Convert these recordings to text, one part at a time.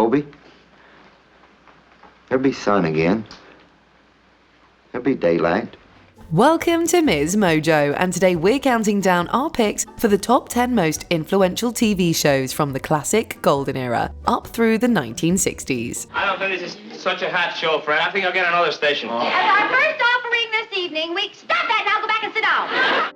Obie, there'll be sun again. There'll be daylight. Welcome to MsMojo, and today we're counting down our picks for the top 10 most influential TV shows from the classic golden era up through the 1960s. I don't think this is such a hot show, Fred. I think I'll get another station. As our first offering this evening, stop that now, go back and sit down.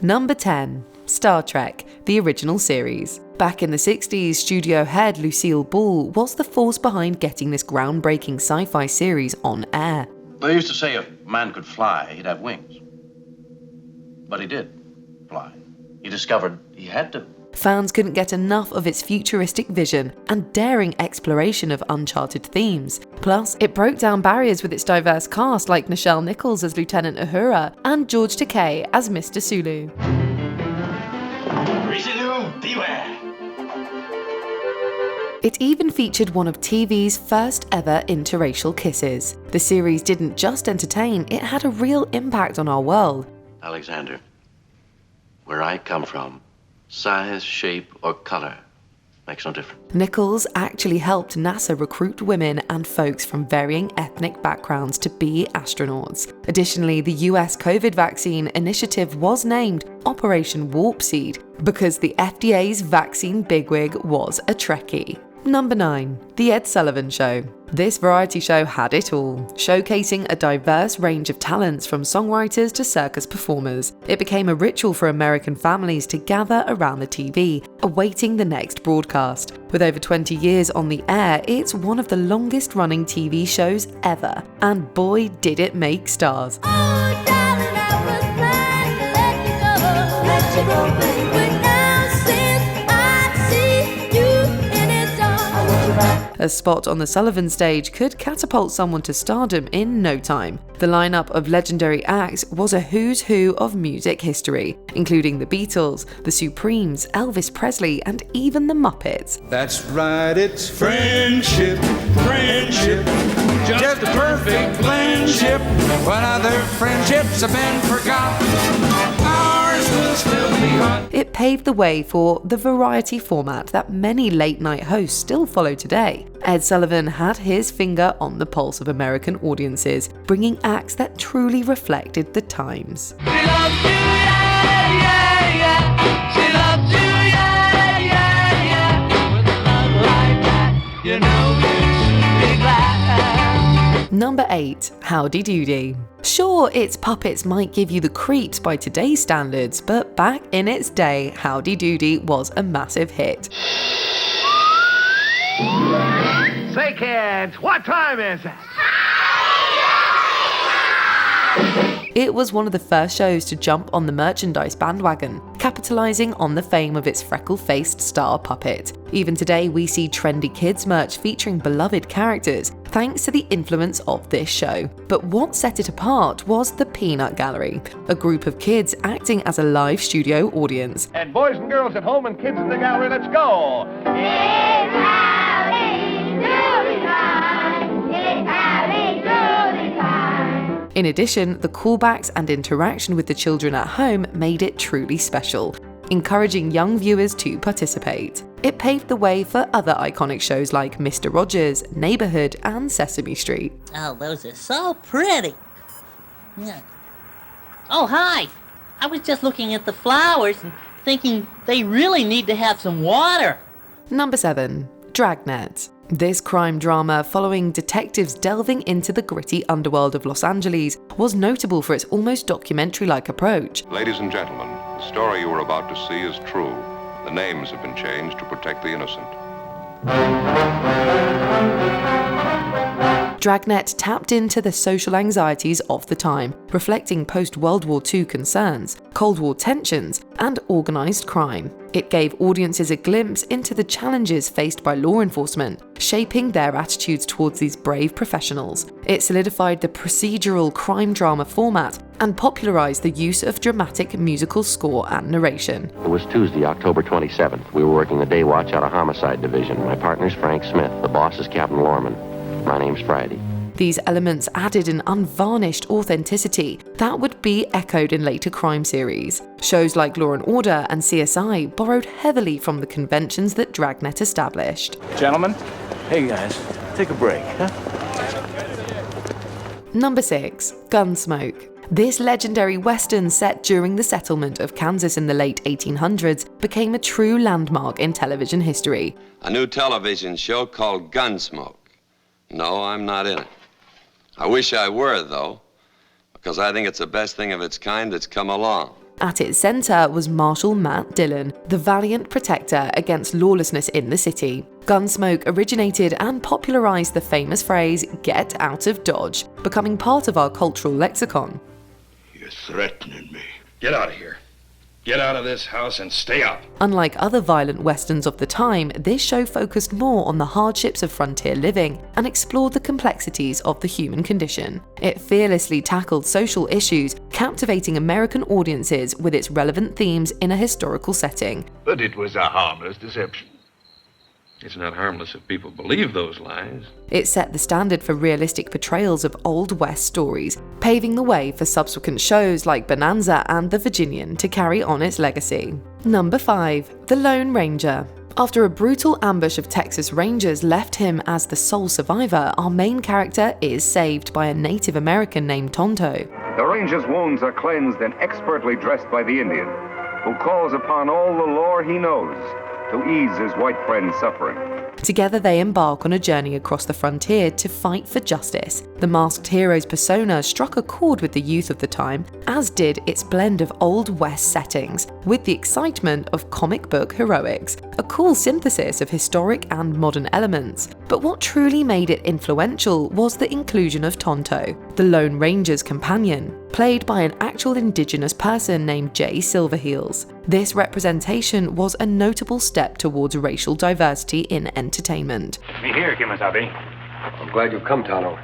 Number 10. Star Trek, the original series. Back in the 60s, studio head Lucille Ball was the force behind getting this groundbreaking sci-fi series on air. They used to say if a man could fly, he'd have wings. But he did fly. He discovered he had to. Fans couldn't get enough of its futuristic vision and daring exploration of uncharted themes. Plus, it broke down barriers with its diverse cast like Nichelle Nichols as Lieutenant Uhura and George Takei as Mr. Sulu. Richelieu, beware! It even featured one of TV's first ever interracial kisses. The series didn't just entertain, it had a real impact on our world. Alexander, where I come from, size, shape, or color makes no difference. Nichols actually helped NASA recruit women and folks from varying ethnic backgrounds to be astronauts. Additionally, the US COVID vaccine initiative was named Operation Warp Seed because the FDA's vaccine bigwig was a Trekkie. Number 9. The Ed Sullivan Show. This variety show had it all, showcasing a diverse range of talents from songwriters to circus performers. It became a ritual for American families to gather around the TV, awaiting the next broadcast. With over 20 years on the air, it's one of the longest running TV shows ever, and boy did it make stars. Oh, darling, I was trying to let you go, baby. Now since I see you in its arms. A spot on the Sullivan stage could catapult someone to stardom in no time. The lineup of legendary acts was a who's who of music history, including the Beatles, the Supremes, Elvis Presley, and even the Muppets. That's right, it's friendship, friendship, just a perfect friendship. When other friendships have been forgotten, ours will still be hot. It paved the way for the variety format that many late-night hosts still follow today. Ed Sullivan had his finger on the pulse of American audiences, bringing acts that truly reflected the times. She loves you, yeah, yeah, yeah. She loves you, yeah, yeah, yeah. With a love like that, you know you should be glad. Number 8. Howdy Doody. Sure, its puppets might give you the creeps by today's standards, but back in its day, Howdy Doody was a massive hit. Say, kids, what time is it? It was one of the first shows to jump on the merchandise bandwagon, capitalizing on the fame of its freckle-faced star puppet. Even today, we see trendy kids merch featuring beloved characters, thanks to the influence of this show. But what set it apart was the Peanut Gallery, a group of kids acting as a live studio audience. And boys and girls at home and kids in the gallery, let's go! It's Howdy Doody time. It's Howdy Doody time. In addition, the callbacks and interaction with the children at home made it truly special, encouraging young viewers to participate. It paved the way for other iconic shows like Mr. Rogers, Neighborhood, and Sesame Street. Oh, those are so pretty. Yeah. Oh, hi. I was just looking at the flowers and thinking they really need to have some water. Number 7. Dragnet. This crime drama, following detectives delving into the gritty underworld of Los Angeles, was notable for its almost documentary-like approach. Ladies and gentlemen, the story you are about to see is true. The names have been changed to protect the innocent. Dragnet tapped into the social anxieties of the time, reflecting post-World War II concerns, Cold War tensions, and organized crime. It gave audiences a glimpse into the challenges faced by law enforcement, shaping their attitudes towards these brave professionals. It solidified the procedural crime drama format and popularized the use of dramatic musical score and narration. It was Tuesday, October 27th. We were working the day watch out of Homicide Division. My partner's Frank Smith. The boss is Captain Lorman. My name's Friday. These elements added an unvarnished authenticity that would be echoed in later crime series. Shows like Law & Order and CSI borrowed heavily from the conventions that Dragnet established. Gentlemen, hey guys, take a break, huh? Number 6. Gunsmoke. This legendary western set during the settlement of Kansas in the late 1800s became a true landmark in television history. A new television show called Gunsmoke. No, I'm not in it. I wish I were, though, because I think it's the best thing of its kind that's come along. At its center was Marshal Matt Dillon, the valiant protector against lawlessness in the city. Gunsmoke originated and popularized the famous phrase, "Get out of Dodge," becoming part of our cultural lexicon. You're threatening me. Get out of here. Get out of this house and stay out. Unlike other violent westerns of the time, this show focused more on the hardships of frontier living and explored the complexities of the human condition. It fearlessly tackled social issues, captivating American audiences with its relevant themes in a historical setting. But it was a harmless deception. It's not harmless if people believe those lies. It set the standard for realistic portrayals of Old West stories, paving the way for subsequent shows like Bonanza and The Virginian to carry on its legacy. Number 5. The Lone Ranger. After a brutal ambush of Texas Rangers left him as the sole survivor, our main character is saved by a Native American named Tonto. The ranger's wounds are cleansed and expertly dressed by the Indian, who calls upon all the lore he knows to ease his white friend's suffering. Together they embark on a journey across the frontier to fight for justice. The masked hero's persona struck a chord with the youth of the time, as did its blend of Old West settings with the excitement of comic book heroics, a cool synthesis of historic and modern elements. But what truly made it influential was the inclusion of Tonto, the Lone Ranger's companion, played by an actual indigenous person named Jay Silverheels. This representation was a notable step towards racial diversity in entertainment. Me here, Kimasabi. I'm glad you've come, Tano.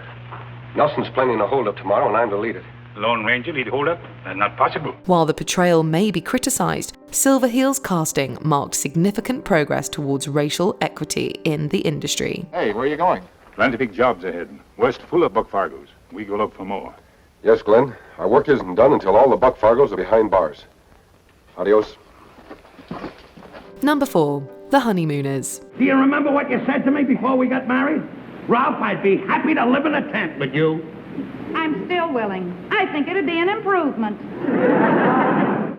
Nelson's planning a hold-up tomorrow, and I'm to lead it. Lone Ranger lead hold-up? That's not possible. While the portrayal may be criticized, Silverheels' casting marked significant progress towards racial equity in the industry. Hey, where are you going? Plenty big jobs ahead. West full of Buck Fargos. We go look for more. Yes, Glenn. Our work isn't done until all the Buck Fargos are behind bars. Adios. Number 4. The Honeymooners. Do you remember what you said to me before we got married? Ralph, I'd be happy to live in a tent with you. I'm still willing. I think it'd be an improvement.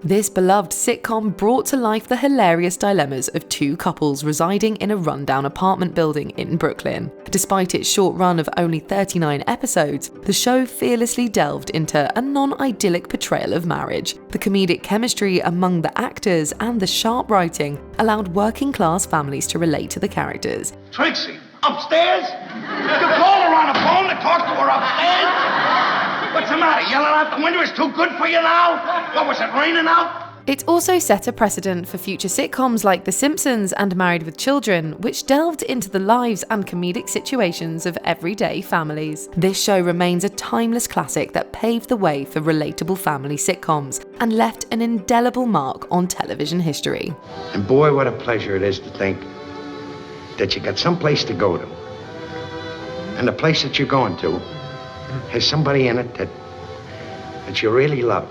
This beloved sitcom brought to life the hilarious dilemmas of two couples residing in a rundown apartment building in Brooklyn. Despite its short run of only 39 episodes, the show fearlessly delved into a non-idyllic portrayal of marriage. The comedic chemistry among the actors and the sharp writing allowed working-class families to relate to the characters. Trixie, upstairs? You call her on the phone to talk to her upstairs? What's the matter? Yelling out the window is too good for you now? What was it, raining out? It also set a precedent for future sitcoms like The Simpsons and Married with Children, which delved into the lives and comedic situations of everyday families. This show remains a timeless classic that paved the way for relatable family sitcoms and left an indelible mark on television history. And boy, what a pleasure it is to think that you got some place to go to. And the place that you're going to has somebody in it that you really love.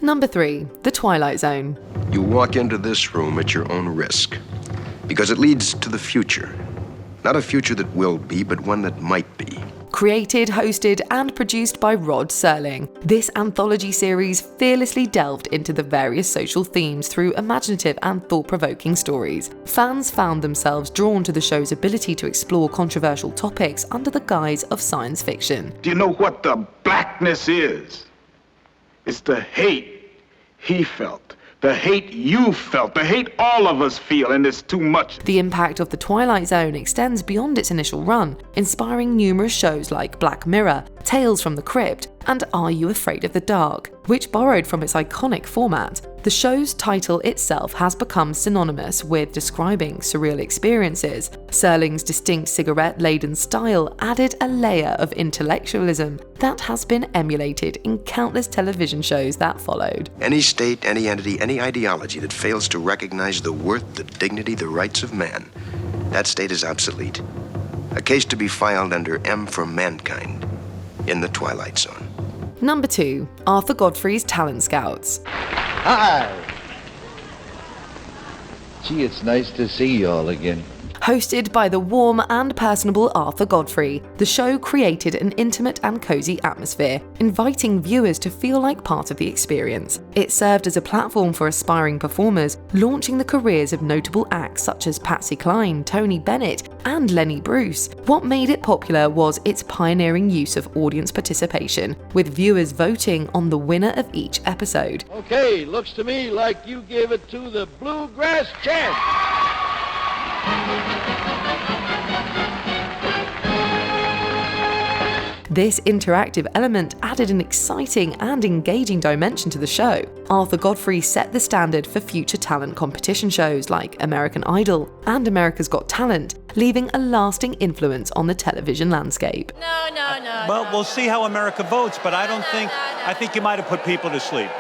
Number 3. The Twilight Zone. You walk into this room at your own risk, because it leads to the future. Not a future that will be, but one that might be. Created, hosted, and produced by Rod Serling, this anthology series fearlessly delved into the various social themes through imaginative and thought-provoking stories. Fans found themselves drawn to the show's ability to explore controversial topics under the guise of science fiction. Do you know what the blackness is? It's the hate he felt. The hate you felt, the hate all of us feel, and it's too much. The impact of The Twilight Zone extends beyond its initial run, inspiring numerous shows like Black Mirror, Tales from the Crypt, and Are You Afraid of the Dark, which borrowed from its iconic format. The show's title itself has become synonymous with describing surreal experiences. Serling's distinct cigarette-laden style added a layer of intellectualism that has been emulated in countless television shows that followed. Any state, any entity, any ideology that fails to recognize the worth, the dignity, the rights of man, that state is obsolete. A case to be filed under M for Mankind. in the Twilight Zone. Number 2, Arthur Godfrey's Talent Scouts. Hi! Gee, it's nice to see you all again. Hosted by the warm and personable Arthur Godfrey, the show created an intimate and cozy atmosphere, inviting viewers to feel like part of the experience. It served as a platform for aspiring performers, launching the careers of notable acts such as Patsy Cline, Tony Bennett, and Lenny Bruce. What made it popular was its pioneering use of audience participation, with viewers voting on the winner of each episode. Okay, looks to me like you gave it to the Bluegrass Chant. This interactive element added an exciting and engaging dimension to the show. Arthur Godfrey set the standard for future talent competition shows like American Idol and America's Got Talent, leaving a lasting influence on the television landscape. Well, we'll see how America votes, but I think you might have put people to sleep.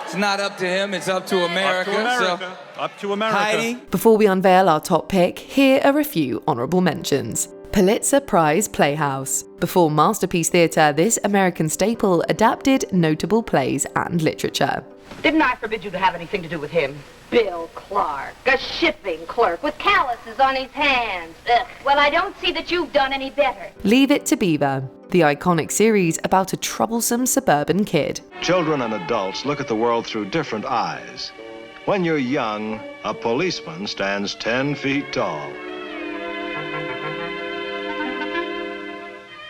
It's not up to him, it's up to America. Up to America. Heidi? Before we unveil our top pick, here are a few honorable mentions. Pulitzer Prize Playhouse. Before Masterpiece Theatre, this American staple adapted notable plays and literature. Didn't I forbid you to have anything to do with him? Bill Clark, a shipping clerk with calluses on his hands. Ugh. Well, I don't see that you've done any better. Leave It to Beaver, the iconic series about a troublesome suburban kid. Children and adults look at the world through different eyes. When you're young, a policeman stands 10 feet tall.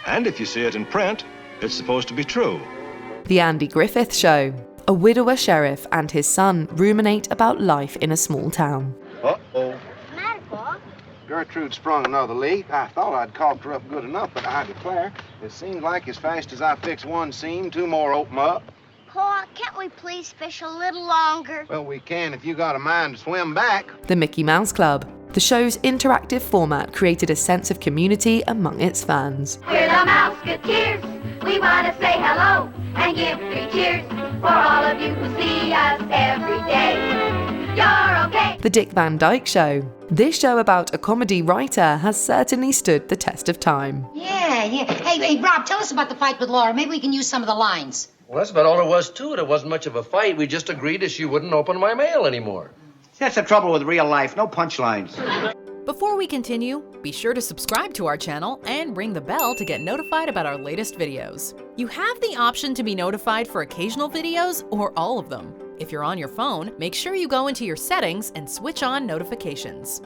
And if you see it in print, it's supposed to be true. The Andy Griffith Show. A widower sheriff and his son ruminate about life in a small town. Uh-oh. Gertrude sprung another leak. I thought I'd caulked her up good enough, but I declare, it seems like as fast as I fix one seam, two more open up. Pa, can't we please fish a little longer? Well, we can if you got a mind to swim back. The Mickey Mouse Club. The show's interactive format created a sense of community among its fans. We're the Mouseketeers. We want to say hello and give 3 cheers for all of you who see us every day. You're okay. The Dick Van Dyke Show. This show about a comedy writer has certainly stood the test of time. Yeah. Hey, Rob, tell us about the fight with Laura. Maybe we can use some of the lines. Well, that's about all there was to it. It wasn't much of a fight. We just agreed that she wouldn't open my mail anymore. That's the trouble with real life. No punchlines. Before we continue, be sure to subscribe to our channel and ring the bell to get notified about our latest videos. You have the option to be notified for occasional videos or all of them. If you're on your phone, make sure you go into your settings and switch on notifications.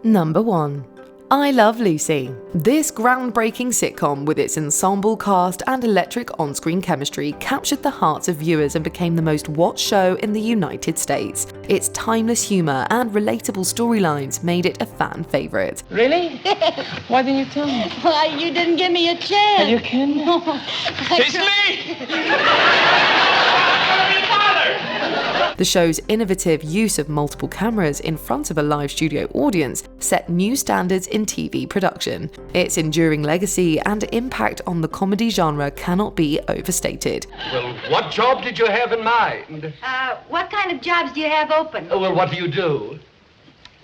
Number 1. I Love Lucy. This groundbreaking sitcom with its ensemble cast and electric on-screen chemistry captured the hearts of viewers and became the most watched show in the United States. Its timeless humor and relatable storylines made it a fan favorite. Really? Why didn't you tell me? Why, you didn't give me a chance. Are you kidding? No. It's me! The show's innovative use of multiple cameras in front of a live studio audience set new standards in TV production. Its enduring legacy and impact on the comedy genre cannot be overstated. Well, what job did you have in mind? What kind of jobs do you have open? Well, what do you do?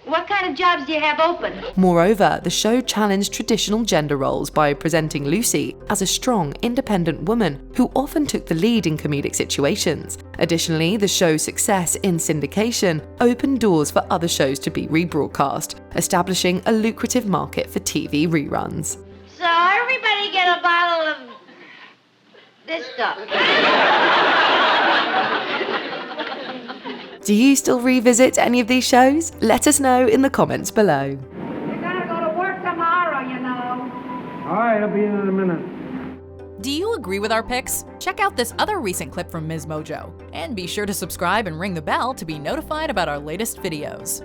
What kind of jobs do you have open? Moreover, the show challenged traditional gender roles by presenting Lucy as a strong, independent woman who often took the lead in comedic situations. Additionally, the show's success in syndication opened doors for other shows to be rebroadcast, establishing a lucrative market for TV reruns. So everybody get a bottle of this stuff. Do you still revisit any of these shows? Let us know in the comments below. You're gonna go to work tomorrow, you know. All right, I'll be in a minute. Do you agree with our picks? Check out this other recent clip from MsMojo. And be sure to subscribe and ring the bell to be notified about our latest videos.